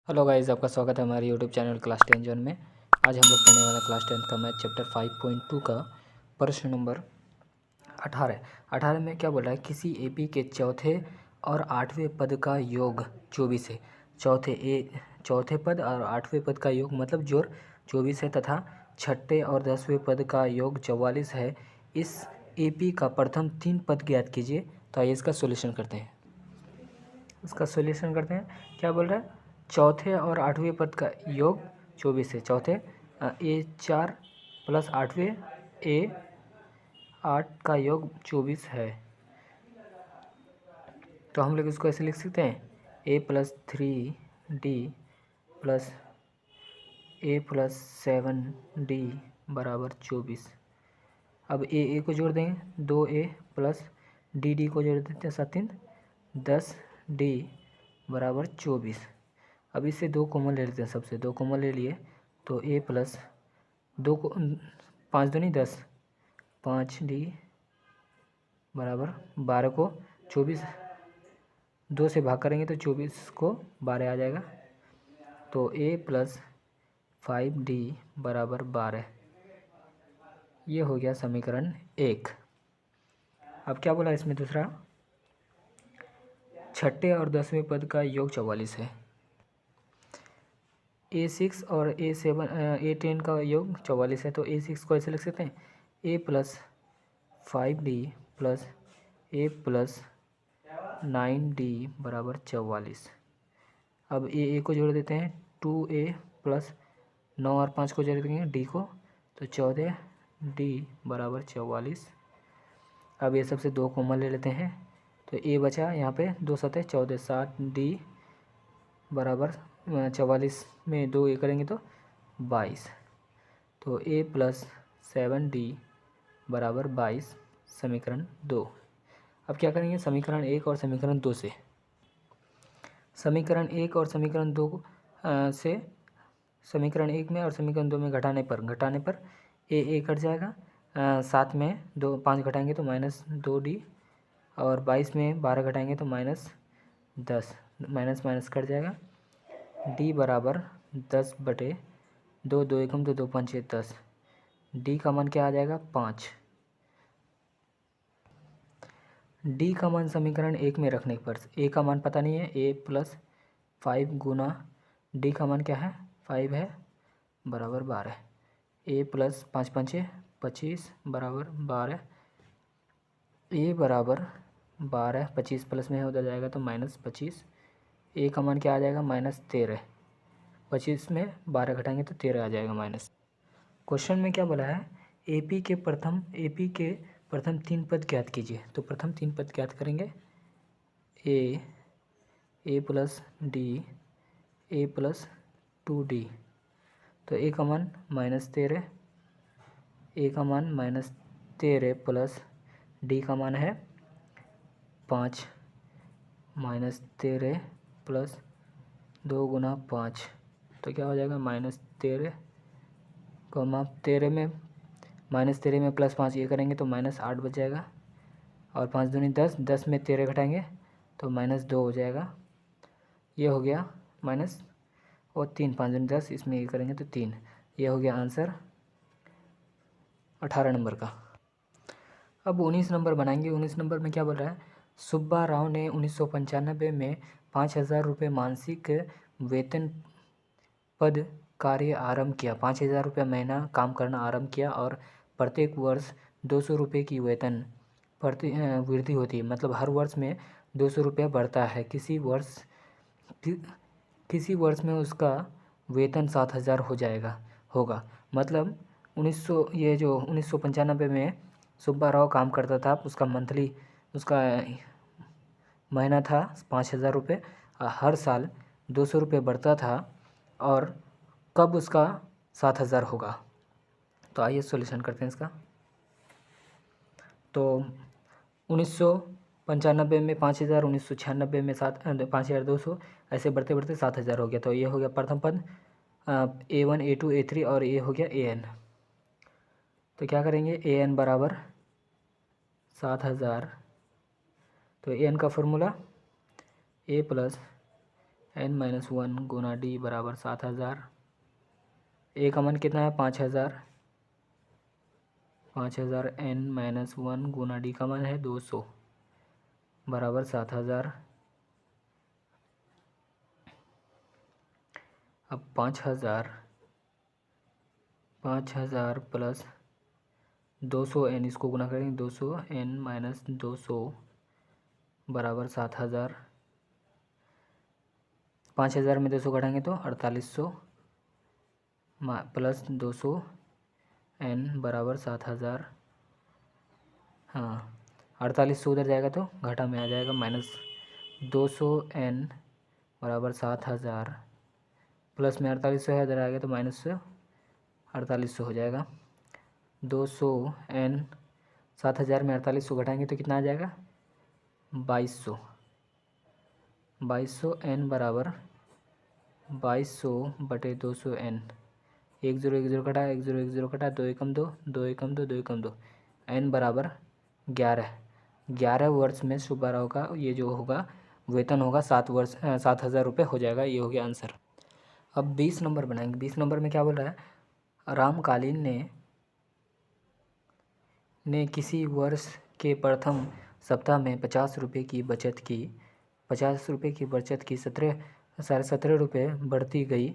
Hello guys, आपका स्वागत है हमारे यूट्यूब चैनल क्लास 10 जोन में। आज हम लोग पढ़ने वाला क्लास 10 का मैथ चैप्टर 5.2 का प्रश्न नंबर 18 में क्या बोल रहा है, किसी एपी के चौथे और आठवें पद का योग 24 है। चौथे पद और आठवें पद का योग मतलब जोड़ 24 है तथा छठे और 10वें पद का योग 44 है। इस एपी का प्रथम 3 पद ज्ञात कीजिए। तो आइए इसका सॉल्यूशन करते हैं। क्या बोल रहा है, चौथे और आठवें पद का योग 24 है। चौथे A4 प्लस आठवें A8 का योग 24 है। तो हम लोग इसको ऐसे लिख सकते हैं, A+3D प्लस A+7D बराबर 24। अब ए को जोड़ देंगे, 2A प्लस डी को जोड़ देते हैं, 7 10D बराबर 24। अब इससे 2 कॉमन ले लेते हैं, सबसे 2 कॉमन ले लिए तो A प्लस 2 को 5 दूनी 10 5D बराबर 12 को 24 2 से भाग करेंगे तो 24 को 12 आ जाएगा। तो A प्लस 5D बराबर 12। ये हो गया समीकरण 1। अब क्या बोला इसमें, दूसरा छठे और 10वें पद का योग 44 है। A6 और A10 का योग 44 है। तो A6 को ऐसे लिख सकते हैं, A+5D प्लस A+9D बराबर 44। अब ए को जोड़ देते हैं, 2A प्लस 9 और 5 को जोड़ देंगे D को, तो 14D बराबर 44। अब ये सबसे 2 कॉमन ले लेते हैं तो A बचा, यहाँ पे 2 7 14 7D बराबर 44 में 2 ये करेंगे तो 22। तो A+7D बराबर 22 समीकरण 2। अब क्या करेंगे, समीकरण 1 और समीकरण 2 से, समीकरण 1 और समीकरण 2 से समीकरण 1 में और समीकरण 2 में घटाने पर ए कट जाएगा। 7 में 5 घटाएंगे तो -2D और 22 में 12 घटाएंगे तो -10, माइनस कट जाएगा। D बराबर 10/2, 2 एकम तो 2 5 10। D का मान क्या आ जाएगा, 5। D का मान समीकरण 1 में रखने पर, A का मान पता नहीं है, A+5 गुना D का मान क्या है, 5 है बराबर 12। A+5 5 25 बराबर 12। A बराबर 12, 25 प्लस में उधर जाएगा तो -25। A का मान क्या आ जाएगा, -13। 25 में 12 घटाएंगे तो 13 आ जाएगा माइनस। क्वेश्चन में क्या बोला है, एपी के प्रथम 3 पद ज्ञात कीजिए। तो प्रथम 3 पद ज्ञात करेंगे, A+D A+2D। तो A का मान -13, A का मान -13 प्लस D का मान है 5, -13 प्लस 2 गुना 5, तो क्या हो जाएगा, -13 13 में -13 में +5 ये करेंगे तो -8 बच जाएगा। और 5 दूनी 10, 10 में 13 घटाएंगे तो -2 हो जाएगा। ये हो गया माइनस और 3, 5 दूनी 10, इसमें ये करेंगे तो 3। ये हो गया आंसर 18 नंबर का। अब 19 नंबर बनाएंगे। 19 नंबर में क्या बोल रहा है, सुब्बा राव ने 1995 में 5,000 रुपये मासिक वेतन पद कार्य आरंभ किया। 5,000 रुपये महीना काम करना आरंभ किया और प्रत्येक वर्ष 200 रुपये की वेतन वृद्धि होती है। मतलब हर वर्ष में 200 रुपया बढ़ता है। किसी वर्ष में उसका वेतन 7,000 होगा। मतलब 1995 में सुब्बा राव काम करता था, उसका महीना था 5,000 रुपये, हर साल 200 रुपये बढ़ता था और कब उसका 7,000 होगा। तो आइए सॉल्यूशन करते हैं इसका। तो 1995 में 5,000, 1996 में 5,200, ऐसे बढ़ते बढ़ते 7,000 हो गया। तो ये हो गया प्रथम पद, A1 A2 A3 और ये हो गया AN। तो क्या करेंगे, AN बराबर 7,000। तो AN का फॉर्मूला A+5 n-1 गुना डी बराबर 7000। ए का मान कितना है 5000। 5000 n-1 गुना डी का मान है 200 बराबर 7000। अब 5000 प्लस 200 n, इसको गुना करेंगे 200 n-200 बराबर 7000। 5000 में 200 घटाएंगे तो 4800 प्लस 200 n बराबर 7000। हाँ, 4800 उधर जाएगा तो घटा में आ जाएगा माइनस 200 n बराबर 7000 प्लस में 4800 है, इधर आएगा तो माइनस 4800 हो जाएगा। 200 n 7000 में 4800 घटाएंगे तो कितना आ जाएगा 2200। 2200 n बराबर 2200 बटे 200 n। 1 0 1 0 कटा, 1 0 1 0 कटा, 2 एकम 2, 2 एकम 2, 2 एकम 2, n बराबर 11। 11 वर्ष में सुब्बाराव का ये जो होगा वेतन होगा 7000 रुपये हो जाएगा। ये हो गया आंसर। अब 20 नंबर बनाएंगे। 20 नंबर में क्या बोल रहा है, रामकालीन ने किसी वर्ष के प्रथम सप्ताह में 50 रुपये की बचत की। 50 रुपये की बचत की 17.5 रुपये बढ़ती गई।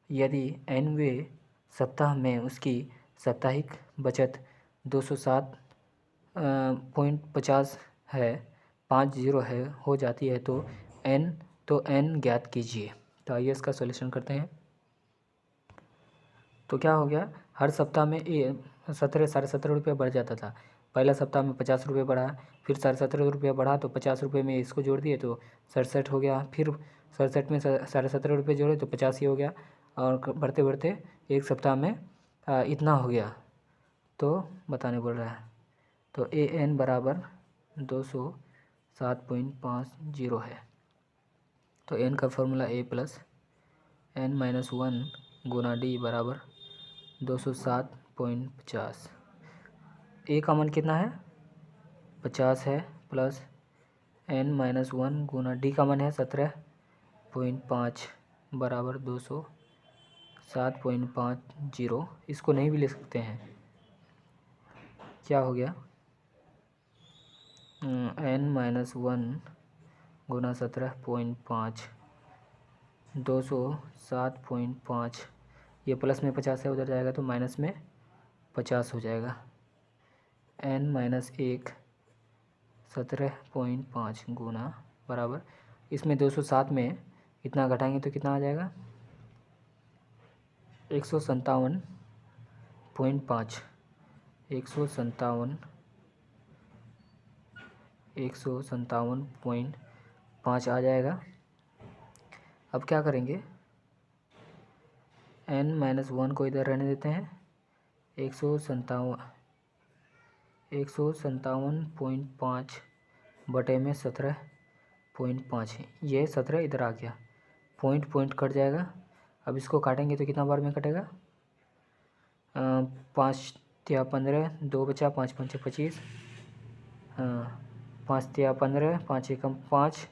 यदि nवें सप्ताह में उसकी साप्ताहिक बचत 207.50 है, 50 है, हो जाती है तो n ज्ञात कीजिए। तो आइए इसका सॉल्यूशन करते हैं। तो क्या हो गया, हर सप्ताह में 17.5 रुपये बढ़ जाता था। पहला सप्ताह में 50 रुपये बढ़ा, फिर 17.5 रुपये बढ़ा तो 50 रुपये में इसको जोड़ दिए तो 67 हो गया, फिर 67 में 17.5 रुपये जोड़े तो 85 हो गया, और बढ़ते बढ़ते एक सप्ताह में इतना हो गया। तो बताने बोल रहा है। तो an बराबर 207.50 है। तो n का formula a plus n-1 Guna D बराबर 207.50। ए का मान कितना है 50 है, प्लस n-1 गुना डी का मान है 17.5 बराबर 207.50। इसको नहीं भी ले सकते हैं। क्या हो गया, n-1 गुना 17.5 207.5, ये प्लस में 50 है, उधर जाएगा तो माइनस में 50 हो जाएगा। n-1 17.5 गुना बराबर, इसमें 207 में इतना घटाएंगे तो कितना आ जाएगा 157.5। 157.5 आ जाएगा। अब क्या करेंगे, n-1 को इधर रहने देते हैं। 157.5 बटे में 17.5 है, ये 17 इधर आ गया, पॉइंट कट जाएगा। अब इसको काटेंगे तो कितना बार में कटेगा, 5 या 15, 2 बचा, 5 5 25, हाँ 5 या 15, 5 एकम 5,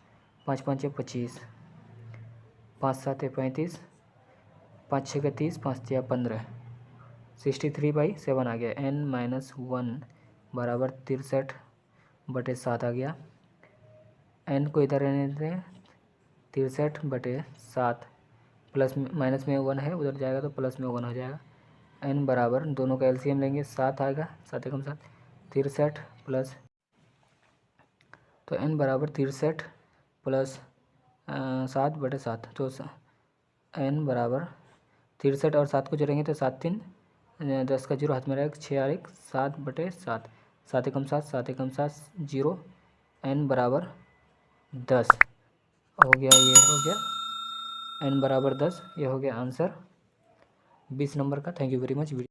5 5 25, 5 7 35, 5 6 30, 5 या 15, 63/7 आ गया। n-1 बराबर 63 बटे 7 आ गया। n को इधर रहने देते हैं, 63 बटे 7, प्लस माइनस में 1 है, उधर जाएगा तो प्लस में 1 हो जाएगा। n बराबर, दोनों का एलसीएम लेंगे, 7 आएगा, 7 एकम 7, 63 प्लस, तो n बराबर 63 प्लस 7 बटे 7, तो n बराबर 63 और 7 को जोड़ेंगे तो 7 3 10 का 0 हाथ में रहेगा, 6 और 1 7 बटे 7, 7 एकम 7, 7 एकम 7 0, n बराबर 10 हो गया। ये हो गया n बराबर 10, ये हो गया आंसर 20 नंबर का। Thank you very much.